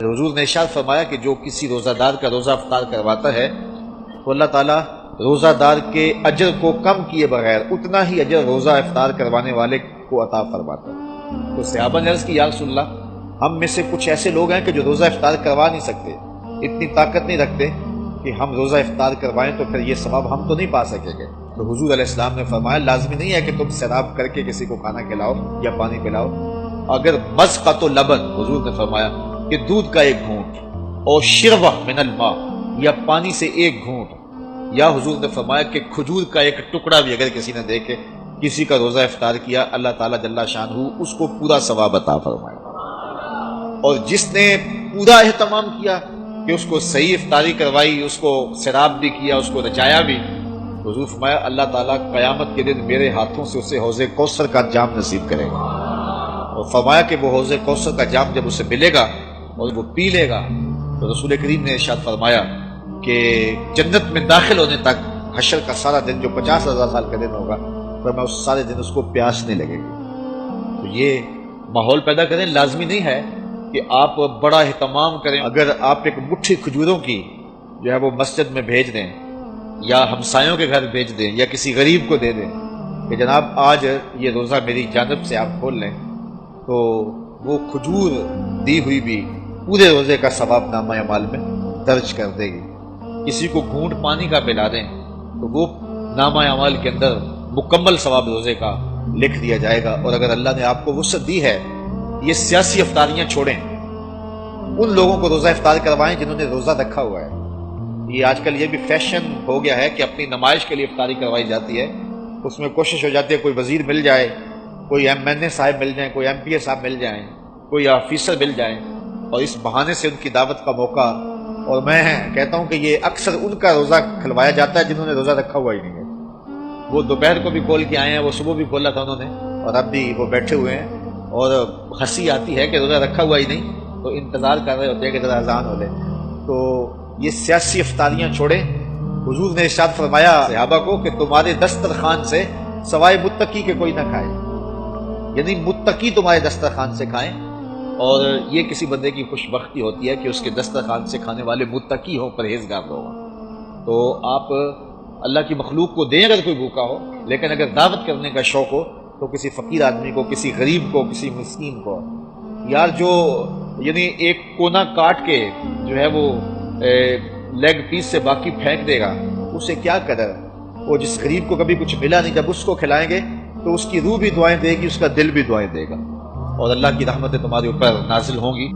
حضور نے ارشاد فرمایا کہ جو کسی روزہ دار کا روزہ افطار کرواتا ہے تو اللہ تعالیٰ روزہ دار کے اجر کو کم کیے بغیر اتنا ہی اجر روزہ افطار کروانے والے کو عطا فرماتا ہے۔ تو صحابہ نے عرض کی یا رسول اللہ، ہم میں سے کچھ ایسے لوگ ہیں کہ جو روزہ افطار کروا نہیں سکتے، اتنی طاقت نہیں رکھتے کہ ہم روزہ افطار کروائیں تو پھر یہ ثواب ہم تو نہیں پا سکیں گے۔ تو حضور علیہ السلام نے فرمایا لازمی نہیں ہے کہ تم سیراب کر کے کسی کو کھانا کھلاؤ یا پانی پلاؤ، اگر مزقۃ لبن، حضور نے فرمایا کہ دودھ کا ایک گھونٹ، اور شربہ من الماء، یا پانی سے ایک گھونٹ، یا حضور نے فرمایا کہ کھجور کا ایک ٹکڑا بھی اگر کسی نے دے کے کسی کا روزہ افطار کیا، اللہ تعالیٰ جل شانہ اس کو پورا ثواب عطا فرمائے۔ اور جس نے پورا اہتمام کیا کہ اس کو صحیح افطاری کروائی، اس کو سیراب بھی کیا، اس کو رچایا بھی، حضور فرمایا اللہ تعالیٰ قیامت کے دن میرے ہاتھوں سے اسے حوض کوثر کا جام نصیب کرے گا۔ اور فرمایا کہ وہ حوض کوثر کا جام جب اسے ملے گا اور وہ پی لے گا تو رسول کریم نے ارشاد فرمایا کہ جنت میں داخل ہونے تک حشر کا سارا دن جو 50,000 سال کا دن ہوگا، فرمایا اس سارے دن اس کو پیاس نہیں لگے گی۔ تو یہ ماحول پیدا کریں، لازمی نہیں ہے کہ آپ بڑا اہتمام کریں۔ اگر آپ ایک مٹھی کھجوروں کی جو ہے وہ مسجد میں بھیج دیں یا ہمسایوں کے گھر بھیج دیں یا کسی غریب کو دے دیں کہ جناب آج یہ روزہ میری جانب سے آپ کھول لیں، تو وہ کھجور دی ہوئی بھی پورے روزے کا ثواب نامہ اعمال میں درج کر دے گی۔ کسی کو گھونٹ پانی کا پلا دیں تو وہ نامہ اعمال کے اندر مکمل ثواب روزے کا لکھ دیا جائے گا۔ اور اگر اللہ نے آپ کو وسعت دی ہے، یہ سیاسی افطاریاں چھوڑیں، ان لوگوں کو روزہ افطار کروائیں جنہوں نے روزہ رکھا ہوا ہے۔ یہ آج کل یہ بھی فیشن ہو گیا ہے کہ اپنی نمائش کے لیے افطاری کروائی جاتی ہے، اس میں کوشش ہو جاتی ہے کوئی وزیر مل جائے، کوئی MNA صاحب مل جائیں، کوئی MPA صاحب مل جائیں، کوئی آفیسر مل جائیں، اور اس بہانے سے ان کی دعوت کا موقع۔ اور میں کہتا ہوں کہ یہ اکثر ان کا روزہ کھلوایا جاتا ہے جنہوں نے روزہ رکھا ہوا ہی نہیں ہے۔ وہ دوپہر کو بھی کھول کے آئے ہیں، وہ صبح بھی کھولا تھا انہوں نے، اور اب بھی وہ بیٹھے ہوئے ہیں، اور ہنسی آتی ہے کہ روزہ رکھا ہوا ہی نہیں، تو انتظار کر رہے ہوتے ہیں کہ ذرا اذان ہو لے۔ تو یہ سیاسی افطاریاں چھوڑیں۔ حضور نے ارشاد فرمایا صحابہ کو کہ تمہارے دسترخوان سے سوائے متقی کے کوئی نہ کھائے، یعنی متقی تمہارے دسترخوان سے کھائیں۔ اور یہ کسی بندے کی خوش بختی ہوتی ہے کہ اس کے دسترخوان سے کھانے والے متقی ہوں، پرہیزگار لوگ ہوں۔ تو آپ اللہ کی مخلوق کو دیں اگر کوئی بھوکا ہو، لیکن اگر دعوت کرنے کا شوق ہو تو کسی فقیر آدمی کو، کسی غریب کو، کسی مسکین کو۔ یار جو یعنی ایک کونا کاٹ کے جو ہے وہ لیگ پیس سے باقی پھینک دے گا، اسے کیا قدر؟ وہ جس غریب کو کبھی کچھ ملا نہیں، جب اس کو کھلائیں گے تو اس کی روح بھی دعائیں دے گی، اس کا دل بھی دعائیں دے گا، اور اللہ کی رحمتیں تمہارے اوپر نازل ہوں گی۔